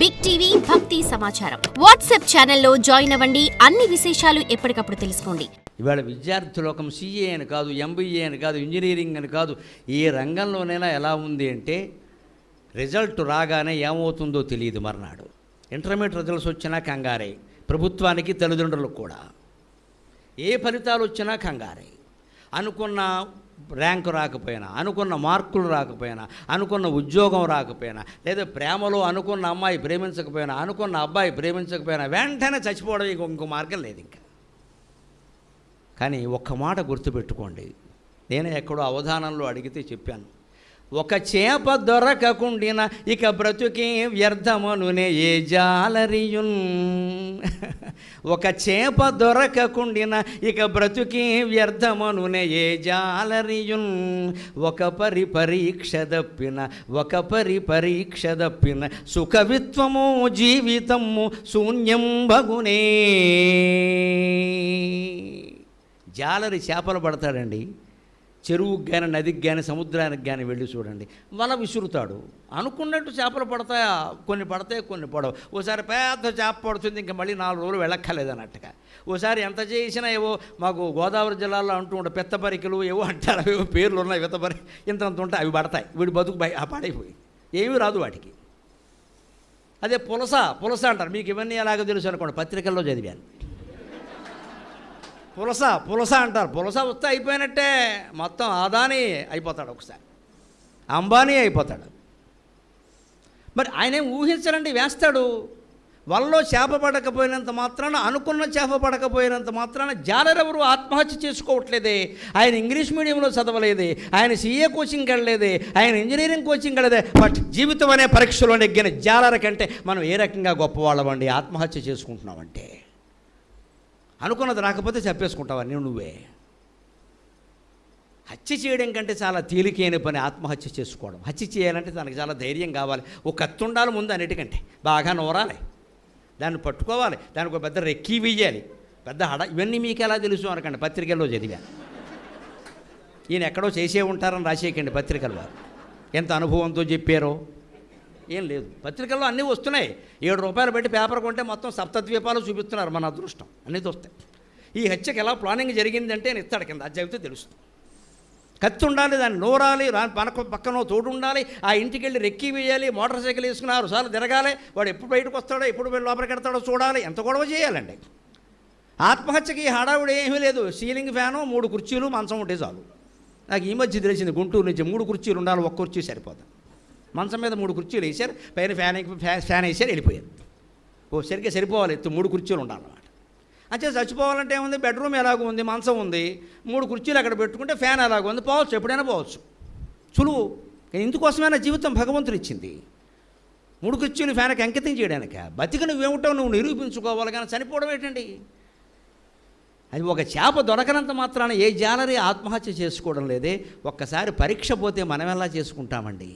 Big TV భక్తి సమాచారం WhatsApp ఛానల్లో జాయిన్ అవ్వండి. అన్ని విశేషాలు ఎప్పటికప్పుడు తెలుసుకోండి. ఇవాళ విద్యార్థి లోకం సీఏ అని కాదు, ఎంబీఏ అని కాదు, ఇంజనీరింగ్ అని కాదు, ఏ రంగంలోనైనా ఎలా ఉంది అంటే రిజల్ట్ రాగానే ఏమవుతుందో తెలియదు. మర్నాడు ఇంటర్మీడియట్ రిజల్ట్స్ వచ్చినా కంగారే, ప్రభుత్వానికి తల్లిదండ్రులకు కూడా. ఏ ఫలితాలు వచ్చినా కంగారే. అనుకున్న ర్యాంకు రాకపోయినా, అనుకున్న మార్కులు రాకపోయినా, అనుకున్న ఉద్యోగం రాకపోయినా, లేదా ప్రేమలో అనుకున్న అమ్మాయి ప్రేమించకపోయినా, అనుకున్న అబ్బాయి ప్రేమించకపోయినా వెంటనే చచ్చిపోవడం ఇంకో మార్గం లేదు ఇంకా. కానీ ఒక్క మాట గుర్తుపెట్టుకోండి, నేను ఎక్కడో అవధానంలో అడిగితే చెప్పాను, ఒక చేప దొరకకుండిన ఇక బ్రతుకే వ్యర్థమనునే ఏ జాలరియున్. ఒక చేప దొరకకుండిన ఇక బ్రతుకే వ్యర్థమనునే ఏ జాలరియున్. ఒక పరీక్ష దప్పిన సుఖవిత్వము జీవితము శూన్యం బగునే. జాలరి చేపలు పడతాడండి, చెరువుకి కానీ నదికి కానీ సముద్రానికి కానీ వెళ్ళి చూడండి, వల విసురుతాడు. అనుకున్నట్టు చేపలు పడతాయా? కొన్ని పడతాయి, కొన్ని పడవు. ఓసారి పెద్ద చేప పడుతుంది, ఇంకా మళ్ళీ 4 రోజులు వెళ్ళక్కర్లేదు అన్నట్టుగా. ఓసారి ఎంత చేసినా ఏవో మాకు గోదావరి జిల్లాలో అంటూ ఉంటే పెత్తపరికలు ఏవో అంటారు, ఏవో పేర్లు ఉన్నాయి, పెత్తపరి ఇంత ఉంటాయి, అవి పడతాయి. వీడి బతుకు పాడైపోయి ఏమీ రాదు వాటికి. అదే పులస అంటారు. మీకు ఇవన్నీ ఎలాగో తెలుసు అనుకోండి, పత్రికల్లో చదివాను. పులస అంటారు. పులస వస్తే అయిపోయినట్టే, మొత్తం ఆదాని అయిపోతాడు, ఒకసారి అంబానీ అయిపోతాడు. మరి ఆయనేం ఊహించరండి, వేస్తాడు. వలలో చేప పడకపోయినంత మాత్రాన, అనుకున్న చేప పడకపోయినంత మాత్రాన జాలరెవరు ఆత్మహత్య చేసుకోవట్లేదే. ఆయన ఇంగ్లీష్ మీడియంలో చదవలేదే, ఆయన సీఏ కోచింగ్కి వెళ్ళలేదే, ఆయన ఇంజనీరింగ్ కోచింగ్ వెళ్ళలేదే. బట్ జీవితం అనే పరీక్షలో నెగ్గిన జాలర కంటే మనం ఏ రకంగా గొప్పవాళ్ళమండి ఆత్మహత్య చేసుకుంటున్నామంటే. అనుకున్నది రాకపోతే చెప్పేసుకుంటావా నువ్వే. హత్య చేయడం కంటే చాలా తేలికైన పని ఆత్మహత్య చేసుకోవడం. హత్య చేయాలంటే తనకు చాలా ధైర్యం కావాలి. ఒక కత్తి ఉండాలి ముందు, అన్నిటికంటే బాగా నూరాలి, దాన్ని పట్టుకోవాలి, దానికి ఒక పెద్ద రెక్కి వెయ్యాలి, పెద్ద ఇవన్నీ మీకు ఎలా తెలుసు అనకండి, పత్రికల్లో చదివా. ఈయన ఎక్కడో చేసే ఉంటారని రాసేయకండి పత్రికల్లో, ఎంత అనుభవంతో చెప్పారో. ఏం లేదు, పత్రికల్లో అన్నీ వస్తున్నాయి. 7 రూపాయలు పెట్టి పేపర్ కొంటే మొత్తం సప్తద్వీపాలు చూపిస్తున్నారు. మన అదృష్టం అన్నీ వస్తాయి. ఈ హత్యకి ఎలా ప్లానింగ్ జరిగిందంటే నేను ఇస్తాడు కింద, అది చదివితే తెలుస్తుంది. కత్తి ఉండాలి, దాన్ని నూరాలి, పక్కన తోడు ఉండాలి, ఆ ఇంటికి వెళ్ళి రెక్కి వేయాలి, మోటార్ సైకిల్ వేసుకుని 6 సార్లు తిరగాలి, వాడు ఎప్పుడు బయటకు వస్తాడో ఎప్పుడు లోపలికి వెళ్తాడో చూడాలి, ఎంత గొడవ చేయాలండి. ఆత్మహత్యకి హడావుడు ఏమీ లేదు. సీలింగ్ ఫ్యాను, 3 కుర్చీలు, మంచం ఉంటే చాలు. నాకు ఈ మధ్య తెలిసింది, గుంటూరు నుంచి 3 కుర్చీలు ఉండాలి, 1 కుర్చీ సరిపోతుంది. మంచం మీద 3 కుర్చీలు వేశారు, పైన ఫ్యాన్ వేసారు, వెళ్ళిపోయారు. సరిగ్గా సరిపోవాలి, 3 కుర్చీలు ఉండాలన్నమాట. అంటే చచ్చిపోవాలంటే ఏముంది, బెడ్రూమ్ ఎలాగో ఉంది, మంచం ఉంది, 3 కుర్చీలు అక్కడ పెట్టుకుంటే ఫ్యాన్ ఎలాగో ఉంది, పోవచ్చు, ఎప్పుడైనా పోవచ్చు, సులువు. ఇందుకోసమైనా జీవితం భగవంతుడు ఇచ్చింది. 3 కుర్చీలు ఫ్యాన్కి అంకితం చేయడానిక. బతికి నువ్వేమిటో నువ్వు నిరూపించుకోవాలి, కానీ చనిపోవడం ఏంటండి. అది ఒక చేప దొరకనంత మాత్రాన ఏ జాలరి ఆత్మహత్య చేసుకోవడం లేదే. ఒక్కసారి పరీక్ష పోతే మనం ఎలా చేసుకుంటామండి.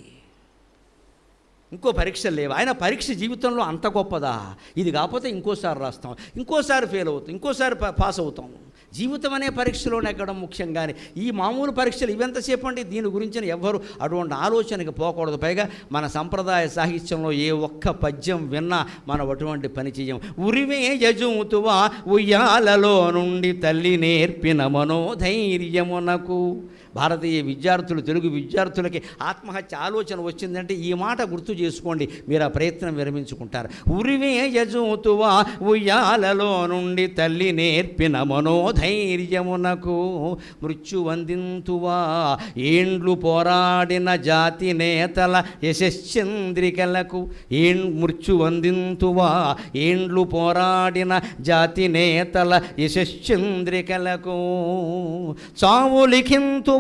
ఇంకో పరీక్షలు లేవు. ఆయన పరీక్ష జీవితంలో అంత గొప్పదా? ఇది కాకపోతే ఇంకోసారి రాస్తాం, ఇంకోసారి ఫెయిల్ అవుతాం, ఇంకోసారి పాస్ అవుతాం. జీవితం అనే పరీక్షలో నెగ్గడం ముఖ్యం. కానీ ఈ మామూలు పరీక్షలు ఇవెంతసేపు అండి, దీని గురించి ఎవ్వరు అటువంటి ఆలోచనకి పోకూడదు. పైగా మన సంప్రదాయ సాహిత్యంలో ఏ ఒక్క పద్యం విన్నా మనం అటువంటి పని చెయ్యం. ఉరివే యజూతువా ఉయ్యాలలో నుండి తల్లి నేర్పిన మనోధైర్యమునకు. భారతీయ విద్యార్థులు, తెలుగు విద్యార్థులకి ఆత్మహత్య ఆలోచన వచ్చిందంటే ఈ మాట గుర్తు చేసుకోండి, మీరు ఆ ప్రయత్నం విరమించుకుంటారు. ఉరివే యజూతువా ఉయ్యాలలో నుండి తల్లి నేర్పిన మనోధైర్యమునకు. మృత్యువందింతువా ఏండ్లు పోరాడిన జాతి నేతల యశశ్చంద్రికలకు. మృత్యువందింతువా ఏండ్లు పోరాడిన జాతి నేతల యశశ్చంద్రికలకు. చావు లిఖింతువా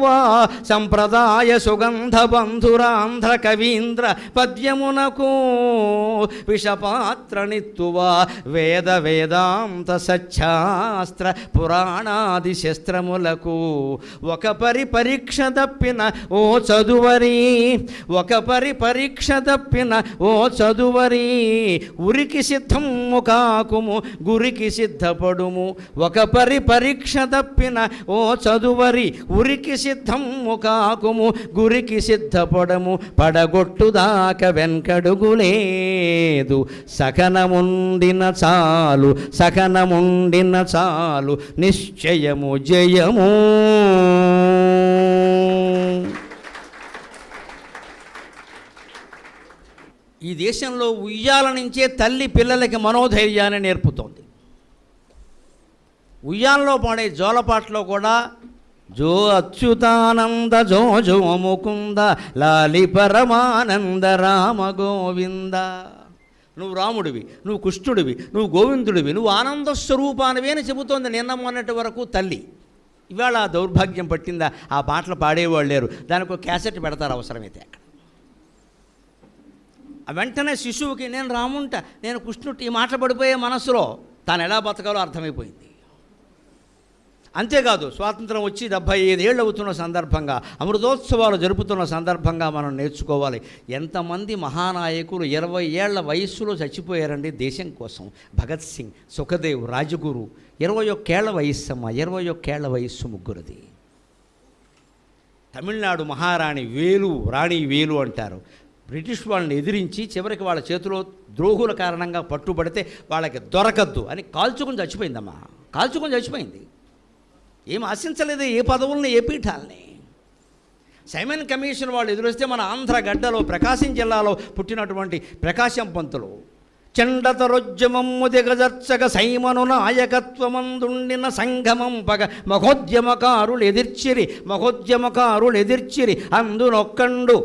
సంప్రదాయ సుగంధ బంధురాంధ్ర కవీంద్ర పద్యమునకు. విషపాత్రనిత్తువా వేద వేదాంత సచ్చాస్త్ర పురాణాది శస్త్రములకు. ఒక పరీక్ష తప్పిన ఓ చదువరి, ఒక పరీక్ష తప్పిన ఓ చదువరి. ఉరికి సిద్ధము కాకుము గురికి సిద్ధపడుము. ఒక పరీక్ష తప్పిన ఓ చదువరి, ఉరికి సిద్ధము కాకుము గురికి సిద్ధపడము పడగొట్టుదాక వెంకడుగులేదు సకనముండిన చాలు సకనముండిన చాలు నిశ్చయము జయము. ఈ దేశంలో ఉయ్యాల నుంచే తల్లి పిల్లలకి మనోధైర్యాన్ని నేర్పుతోంది. ఉయ్యాల్లో పాడే జోలపాటలో కూడా జో అచ్యుతానంద జో జో ముకుంద లాలి పరమానంద రామ గోవింద. నువ్వు రాముడివి, నువ్వు కృష్ణుడివి, నువ్వు గోవిందుడివి, నువ్వు ఆనంద స్వరూపానివి అని చెబుతోంది నిన్న మొన్నటి వరకు తల్లి. ఇవాళ ఆ దౌర్భాగ్యం పట్టిందా, ఆ పాటలు పాడేవాళ్ళు లేరు. దానికి ఒక క్యాసెట్ పెడతారు అవసరమైతే అక్కడ. వెంటనే శిశువుకి నేను రాముంట, నేను కృష్ణుడు ఈ మాటలు పడిపోయే మనసులో తాను ఎలా బతకాలో అర్థమైపోయింది. అంతేకాదు స్వాతంత్రం వచ్చి 75 ఏళ్ళు అవుతున్న సందర్భంగా, అమృతోత్సవాలు జరుపుతున్న సందర్భంగా మనం నేర్చుకోవాలి. ఎంతమంది మహానాయకులు 20 ఏళ్ల వయస్సులో చచ్చిపోయారండి దేశం కోసం. భగత్ సింగ్, సుఖదేవ్, రాజగురు 21 ఏళ్ల వయస్సమ్మ, 21 ఏళ్ల వయస్సు ముగ్గురిది. తమిళనాడు మహారాణి వేలు, రాణి వేలు అంటారు. బ్రిటిష్ వాళ్ళని ఎదిరించి చివరికి వాళ్ళ చేతిలో ద్రోహుల కారణంగా పట్టుబడితే వాళ్ళకి దొరకద్దు అని కాల్చుకుని చచ్చిపోయిందమ్మా. కాల్చుకుని చచ్చిపోయింది. ఏం ఆశించలేదు ఏ పదవుల్ని, ఏ పీఠాలని. సైమన్ కమిషన్ వాళ్ళు ఎదురొస్తే మన ఆంధ్ర గడ్డలో ప్రకాశం జిల్లాలో పుట్టినటువంటి ప్రకాశం పంతులు చండతరొజ్జమమ్ము దిగజర్చగ సైమను నాయకత్వమందుండిన సంగమం పగ మహోద్యమకారులు ఎదిర్చిరి అందునొక్కండు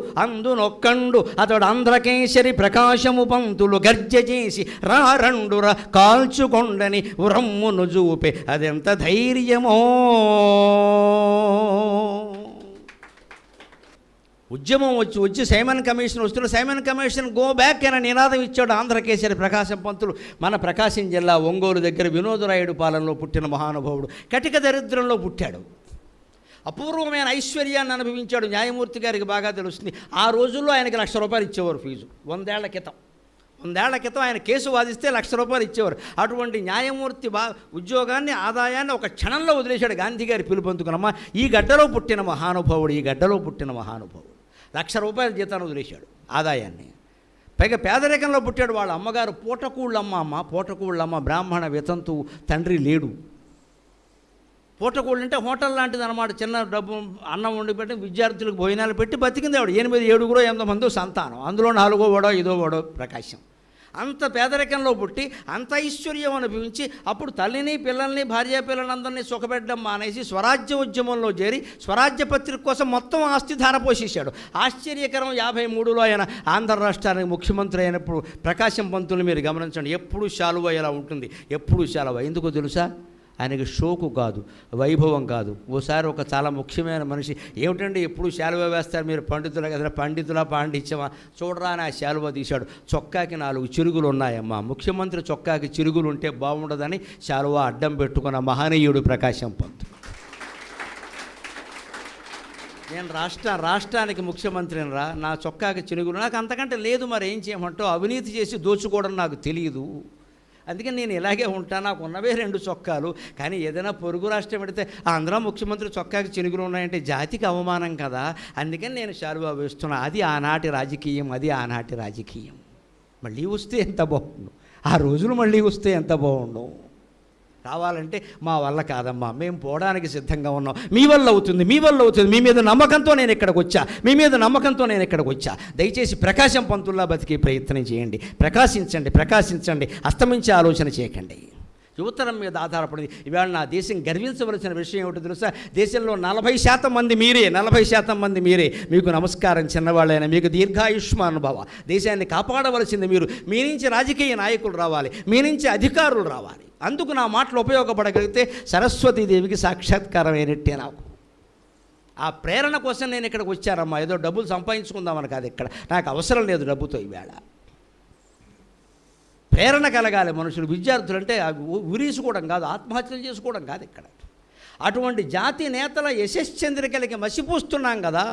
అతడు ఆంధ్రకేశరి ప్రకాశము పంతులు గర్జ చేసి రారండుర కాల్చుకొండని ఉరమ్మును చూపే అదెంత ధైర్యమో. ఉద్యమం వచ్చి సైమన్ కమిషన్ వస్తున్న సైమన్ కమిషన్ గో బ్యాక్ అని నినాదం ఇచ్చాడు ఆంధ్రకేసరి ప్రకాశం పంతులు. మన ప్రకాశం జిల్లా ఒంగోలు దగ్గర వినోదరాయుడు పాలనలో పుట్టిన మహానుభావుడు. కటిక దరిద్రంలో పుట్టాడు. అపూర్వమైన ఐశ్వర్యాన్ని అనుభవించాడు. న్యాయమూర్తి గారికి బాగా తెలుస్తుంది. ఆ రోజుల్లో ఆయనకి ₹1,00,000 ఇచ్చేవారు ఫీజు. 100 ఏళ్ల క్రితం ఆయన కేసు వాదిస్తే ₹1,00,000 ఇచ్చేవారు. అటువంటి న్యాయమూర్తి ఉద్యోగాన్ని, ఆదాయాన్ని ఒక క్షణంలో వదిలేశాడు గాంధీ గారి పిలుపొందుకునమ్మా. ఈ గడ్డలో పుట్టిన మహానుభావుడు ₹1,00,000 జీతాన్ని వదిలేశాడు, ఆదాయాన్ని. పైగా పేదరికంలో పుట్టాడు. వాళ్ళ అమ్మగారు పూటకూళ్ళమ్మ, బ్రాహ్మణ వితంతు, తండ్రి లేడు. పూటకూళ్ళు అంటే హోటల్ లాంటిది అనమాట. చిన్న డబ్బు అన్నం వండి పెట్టి విద్యార్థులకు భోజనాలు పెట్టి బతికింది ఆవిడ. 8 మందో సంతానం, అందులో 4వ వాడో 5వ వాడో ప్రకాశం. అంత పేదరికంలో పుట్టి అంత ఐశ్వర్యం అనుభవించి అప్పుడు తల్లిని, పిల్లల్ని, భార్యాపిల్లలందరినీ సుఖపెట్టడం మానేసి స్వరాజ్య ఉద్యమంలో చేరి స్వరాజ్య పత్రిక కోసం మొత్తం ఆస్తి ధారపోసేశాడు. ఆశ్చర్యకరం, 53లో ఆయన ఆంధ్ర రాష్ట్రానికి ముఖ్యమంత్రి అయినప్పుడు ప్రకాశం పంతులు మీరు గమనించండి, ఎప్పుడు శాలువ ఇలా ఉంటుంది, ఎప్పుడు శాలువ. ఎందుకో తెలుసా? ఆయనకి షోకు కాదు, వైభవం కాదు. ఓసారి ఒక చాలా ముఖ్యమైన మనిషి, ఏమిటండి ఎప్పుడు శాలువ వేస్తారు మీరు, పండితుల కదా, పండితుల పాండిత్యమా, చూడరా అని ఆ శాలువ తీశాడు. చొక్కాకి 4 చిరుగులు ఉన్నాయమ్మా. ముఖ్యమంత్రి చొక్కాకి చిరుగులు ఉంటే బాగుండదని శాలువ అడ్డం పెట్టుకున్న మహనీయుడు ప్రకాశం పంతులు. నేను రాష్ట్రానికి ముఖ్యమంత్రిని రా, నా చొక్కాకి చిరుగులు, నాకు అంతకంటే లేదు, మరి ఏం చేయమంటావు, అవినీతి చేసి దోచుకోవడం నాకు తెలియదు, అందుకని నేను ఇలాగే ఉంటాను, నాకు ఉన్నవే 2 చొక్కాలు. కానీ ఏదైనా పొరుగు రాష్ట్రం పెడితే ఆంధ్ర ముఖ్యమంత్రి చొక్కాకి చినుగులు ఉన్నాయంటే జాతికి అవమానం కదా, అందుకని నేను శాలువా వేస్తున్నా. అది ఆనాటి రాజకీయం. మళ్ళీ వస్తే ఎంత బాగుండు, ఆ రోజులు మళ్ళీ వస్తే ఎంత బాగుండు. రావాలంటే మా వల్ల కాదమ్మా, మేము పోవడానికి సిద్ధంగా ఉన్నాం, మీ వల్ల అవుతుంది. మీ మీద నమ్మకంతో నేను ఇక్కడికి వచ్చా. దయచేసి ప్రకాశం పంతుల్లా బతికే ప్రయత్నం చేయండి. ప్రకాశించండి, అస్తమించే ఆలోచన చేయకండి. యువతరం మీద ఆధారపడింది. ఇవాళ నా దేశం గర్వించవలసిన విషయం ఏమిటో తెలుసా? దేశంలో 40% మంది మీరే. మీకు నమస్కారం చిన్నవాళ్ళైనా, మీకు దీర్ఘాయుష్మాన్ భవ. దేశాన్ని కాపాడవలసింది మీరు. మీ నుంచి రాజకీయ నాయకులు రావాలి, మీ నుంచి అధికారులు రావాలి. అందుకు నా మాటలు ఉపయోగపడగలిగితే సరస్వతీదేవికి సాక్షాత్కారం అయినట్టే. ఆ ప్రేరణ కోసం నేను ఇక్కడికి వచ్చానమ్మా. ఏదో డబ్బులు సంపాదించుకుందామని కాదు, ఇక్కడ నాకు అవసరం లేదు డబ్బుతో. ఈవేళ ప్రేరణ కలగాలి మనుషులు. విద్యార్థులు అంటే ఉరీసుకోవడం కాదు, ఆత్మహత్యలు చేసుకోవడం కాదు ఇక్కడ. అటువంటి జాతి నేతల యశశ్చంద్రికలకి మసిపూస్తున్నాం కదా.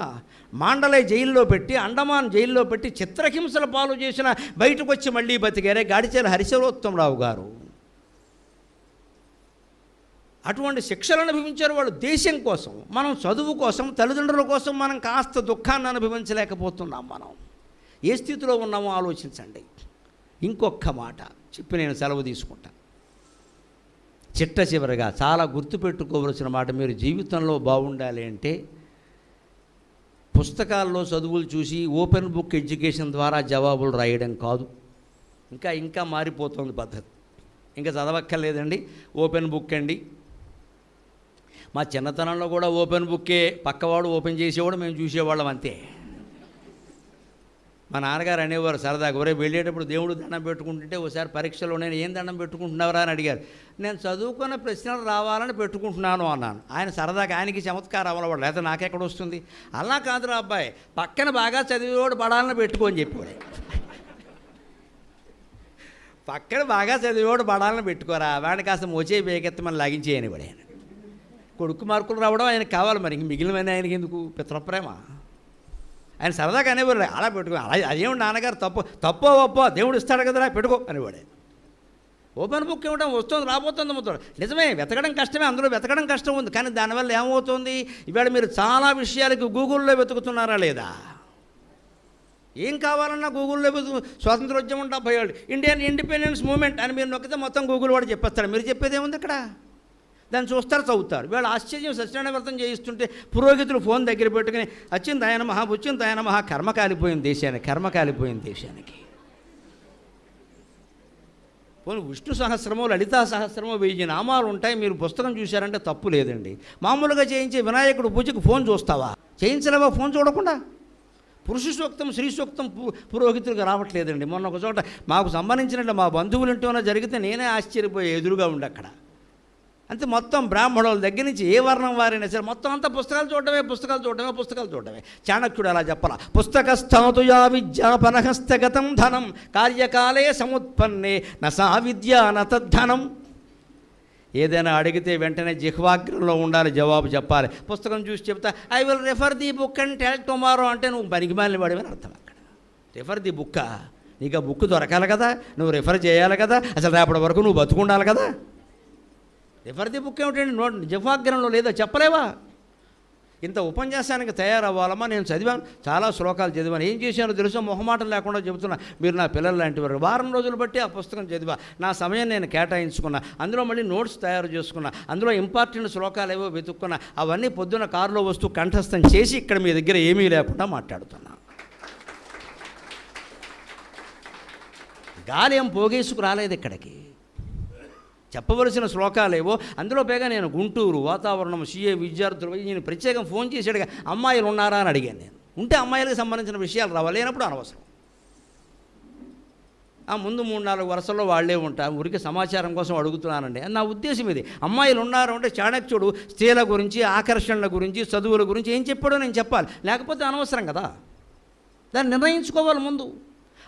మాండలే జైల్లో పెట్టి, అండమాన్ జైల్లో పెట్టి చిత్రహింసల పాలు చేసిన బయటకు వచ్చి మళ్ళీ బతికారే గాడిచేల హరిశలోత్తమరావు గారు. అటువంటి శిక్షలు అనుభవించారు వాళ్ళు దేశం కోసం. మనం చదువు కోసం, తల్లిదండ్రుల కోసం మనం కాస్త దుఃఖాన్ని అనుభవించలేకపోతున్నాం. మనం ఏ స్థితిలో ఉన్నామో ఆలోచించండి. ఇంకొక మాట చెప్పి నేను సెలవు తీసుకుంటాను. చిట్ట చివరిగా చాలా గుర్తుపెట్టుకోవలసిన మాట, మీరు జీవితంలో బాగుండాలి అంటే పుస్తకాల్లో చదువులు చూసి ఓపెన్ బుక్ ఎడ్యుకేషన్ ద్వారా జవాబులు రాయడం కాదు. ఇంకా మారిపోతుంది పద్ధతి. ఇంకా చదవక్కర్లేదండి, ఓపెన్ బుక్ అండి. మా చిన్నతనంలో కూడా ఓపెన్ బుక్కే, పక్కవాడు ఓపెన్ చేసేవాడు, మేము చూసేవాళ్ళం అంతే. మా నాన్నగారు అనేవారు సరదాగా, ఒరే వెళ్ళేటప్పుడు దేవుడు దండం పెట్టుకుంటుంటే ఒకసారి పరీక్షలో నేను ఏం దండం పెట్టుకుంటున్నావురా అని అడిగారు. నేను చదువుకున్న ప్రశ్నలు రావాలని పెట్టుకుంటున్నాను అన్నాను. ఆయన సరదాగా, ఆయనకి చమత్కారం అవ్వవాడు, లేకపోతే నాకెక్కడ వస్తుంది. అలా కాదురా అబ్బాయి, పక్కన బాగా చదివేవాడు పడాలని పెట్టుకోని చెప్పేవాడు. పక్కన బాగా చదివేవాడు పడాలని పెట్టుకోరా, వాడిని కాస్త మోచే బేకెత్తమని లాగించేయని వాడు. ఆయన కొడుకు మార్కులు రావడం ఆయనకు కావాలి, మరి ఇంక మిగిలిన ఆయనకి ఎందుకు పితృప్రేమ. ఆయన సరదాగా అనేవారు, అలా పెట్టుకో, అలా అదేమిటి నాన్నగారు తప్పో ఒప్పో దేవుడు ఇస్తాడు కదరా పెట్టుకో అనేవాడే. ఓపెన్ బుక్ ఇవ్వడం వస్తుంది రాబోతుంది మొత్తం నిజమే, వెతకడం కష్టమే, అందులో వెతకడం కష్టం ఉంది. కానీ దానివల్ల ఏమవుతుంది, ఇవాళ మీరు చాలా విషయాలకి గూగుల్లో వెతుకుతున్నారా లేదా? ఏం కావాలన్నా గూగుల్లో స్వాతంత్రోద్యమం 70 ఏళ్ళు, ఇండియన్ ఇండిపెండెన్స్ మూవ్మెంట్ అని మీరు నొక్కితే మొత్తం గూగుల్ వాడు చెప్పేస్తాడు. మీరు చెప్పేది ఏముంది అక్కడ? దాన్ని చూస్తారు, చదువుతారు. వీళ్ళు ఆశ్చర్యం, సత్యనారాయణ వ్రతం చేయిస్తుంటే పురోహితులు ఫోన్ దగ్గర పెట్టుకుని అచ్చింది ఆయన మహా బుచ్చింది ఆయన మహా, కర్మ కాలిపోయింది దేశానికి, కర్మ కాలిపోయింది దేశానికి. పోనీ విష్ణు సహస్రమో లలితా సహస్రమో 1000 నామాలు ఉంటాయి, మీరు పుస్తకం చూశారంటే తప్పు లేదండి. మామూలుగా చేయించే వినాయకుడు పూజకు ఫోన్ చూస్తావా? చేయించలేవా ఫోన్ చూడకుండా? పురుష సూక్తం స్త్రీ సూక్తం పురోహితులకు రావట్లేదండి. మొన్న ఒక చోట మాకు సంబంధించినట్లు మా బంధువులు ఇంటోనే జరిగితే నేనే ఆశ్చర్యపోయి ఎదురుగా ఉండి అక్కడ అంతే, మొత్తం బ్రాహ్మణుల దగ్గర నుంచి ఏ వర్ణం వారైనా సరే మొత్తం అంతా పుస్తకాలు చూడటమే. చాణక్యుడు అలా చెప్పాల, పుస్తకస్థాతుయా విద్యాపనహస్తగతం ధనం కార్యకాలే సముత్పన్నే నసా విద్యా నతద్ధనం. ఏదైనా అడిగితే వెంటనే జిహ్వాగ్రంలో ఉండాలి, జవాబు చెప్పాలి. పుస్తకం చూసి చెప్తా I will refer the book and tell tomorrow అంటే నువ్వు పనికిమాలిన వాడివని అర్థం. అక్కడ రెఫర్ ది బుక్, నీకు ఆ బుక్ దొరకాలి కదా, నువ్వు రెఫర్ చేయాలి కదా, అసలు రేపటి వరకు నువ్వు బతుకుండాలి కదా. రెఫర్ ది బుక్ ఏమిటండి, జిహ్వాగ్రంలో లేదా చెప్పలేవా? ఇంత ఉపన్యాసానికి తయారవ్వాలమ్మా. నేను చదివాను, చాలా శ్లోకాలు చదివాను. ఏం చేశానో తెలుసో, మొహమాటం లేకుండా చెబుతున్నా. మీరు నా పిల్లలు లాంటి వారు. వారం రోజులు బట్టి ఆ పుస్తకం చదివా, నా సమయం నేను కేటాయించుకున్నా, అందులో మళ్ళీ నోట్స్ తయారు చేసుకున్నా, అందులో ఇంపార్టెంట్ శ్లోకాలు ఏవో వెతుక్కున్నా, అవన్నీ పొద్దున్న కారులో వస్తూ కంఠస్థం చేసి ఇక్కడ మీ దగ్గర ఏమీ లేకుండా మాట్లాడుతున్నా. గాలి ఏం పోగేసుకు రాలేదు ఇక్కడికి. చెప్పవలసిన శ్లోకాలేవో అందులో పైగా నేను గుంటూరు వాతావరణం, సీఏ విద్యార్థులు, నేను ప్రత్యేకం ఫోన్ చేసాడుగా అమ్మాయిలు ఉన్నారా అని అడిగాను. నేను ఉంటే అమ్మాయిలకు సంబంధించిన విషయాలు రావాలి, లేనప్పుడు అనవసరం. ఆ ముందు 3-4 వరుసల్లో వాళ్ళే ఉంటారు, ఊరికి సమాచారం కోసం అడుగుతున్నానండి. నా ఉద్దేశం ఇది. అమ్మాయిలు ఉన్నారు అంటే చాణక్యుడు స్త్రీల గురించి, ఆకర్షణల గురించి, చదువుల గురించి ఏం చెప్పాడో నేను చెప్పాలి, లేకపోతే అనవసరం కదా. దాన్ని నిర్ణయించుకోవాలి ముందు.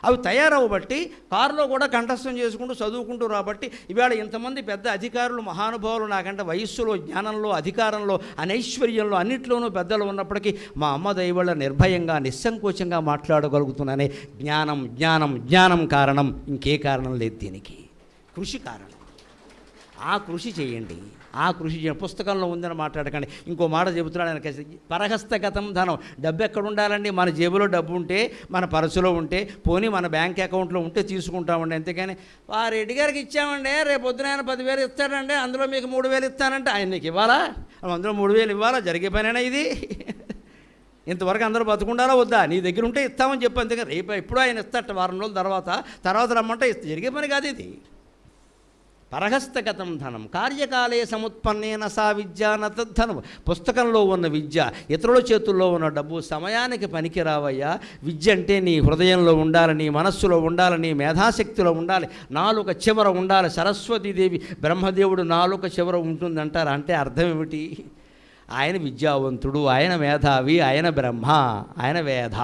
అవి తయారవ్వబట్టి కారులో కూడా కంఠస్థం చేసుకుంటూ చదువుకుంటూ రాబట్టి ఇవాళ ఇంతమంది పెద్ద అధికారులు, మహానుభావులు, నాకంటే వయస్సులో, జ్ఞానంలో, అధికారంలో, అనైశ్వర్యంలో అన్నిట్లోనూ పెద్దలు ఉన్నప్పటికీ మా అమ్మ దయవల్ల నిర్భయంగా, నిస్సంకోచంగా మాట్లాడగలుగుతున్నానే. జ్ఞానం కారణం, ఇంకే కారణం లేదు దీనికి. కృషి కారణం. ఆ కృషి చేయండి, ఆ కృషి చేయండి. పుస్తకంలో ఉందని మాట్లాడకండి. ఇంకో మాట చెబుతున్నాడు ఆయన, పరహస్తగతం ధనం. డబ్బు ఎక్కడ ఉండాలండి? మన జేబులో డబ్బు ఉంటే, మన పర్సులో ఉంటే, పోనీ మన బ్యాంక్ అకౌంట్లో ఉంటే తీసుకుంటామండి. అంతేకాని ఆ రెడ్డి గారికి ఇచ్చామండి, రేపు పొద్దున ఆయన 10,000 ఇస్తాడండి, అందులో మీకు 3,000 ఇస్తానంటే ఆయన నీకు ఇవ్వాలా? అందులో 3,000 ఇవ్వాలా? జరిగే పనేనా ఇది? ఇంతవరకు అందరూ బతుకుండాలా వద్దా? నీ దగ్గర ఉంటే ఇస్తామని చెప్పి. అంతేకాని రేపు ఎప్పుడో ఆయన ఇస్తాట, వారం రోజుల తర్వాత రమ్మంటే జరిగే పని కాదు ఇది. పరహస్తగతం ధనం కార్యకాలే సముత్పన్నేన సా విద్యా నతద్ధనం. పుస్తకంలో ఉన్న విద్య, ఇతరుల చేతుల్లో ఉన్న డబ్బు సమయానికి పనికిరావయ్యా. విద్య అంటే నీ హృదయంలో ఉండాలి, నీ మనస్సులో ఉండాలి, నీ మేధాశక్తిలో ఉండాలి, నాలుక చివర ఉండాలి. సరస్వతీదేవి బ్రహ్మదేవుడు నాలుక చివర ఉంటుందంటారు. అంటే అర్థం ఏమిటి? ఆయన విద్యావంతుడు, ఆయన మేధావి, ఆయన బ్రహ్మ, ఆయన వేద.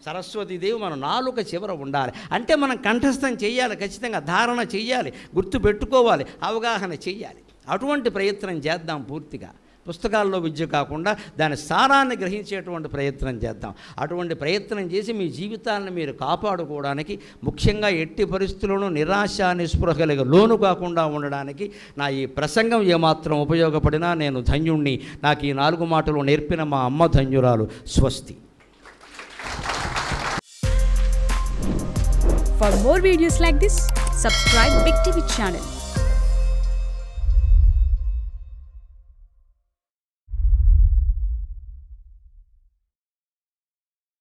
సరస్వతీదేవి మన నాలుక చివర ఉండాలి. అంటే మనం కంఠస్థం చేయాలి, ఖచ్చితంగా ధారణ చెయ్యాలి, గుర్తు పెట్టుకోవాలి, అవగాహన చెయ్యాలి. అటువంటి ప్రయత్నం చేద్దాం పూర్తిగా. పుస్తకాల్లో విద్య కాకుండా దాని సారాన్ని గ్రహించేటువంటి ప్రయత్నం చేద్దాం. అటువంటి ప్రయత్నం చేసి మీ జీవితాలను మీరు కాపాడుకోవడానికి, ముఖ్యంగా ఎట్టి పరిస్థితుల్లోనూ నిరాశ నిస్పృహలకు లోను కాకుండా ఉండడానికి నా ఈ ప్రసంగం ఏమాత్రం ఉపయోగపడినా నేను ధన్యుణ్ణి. నాకు ఈ 4 మాటలు నేర్పిన మా అమ్మ ధన్యురాలు. స్వస్తి. For more videos like this, subscribe Big TV channel.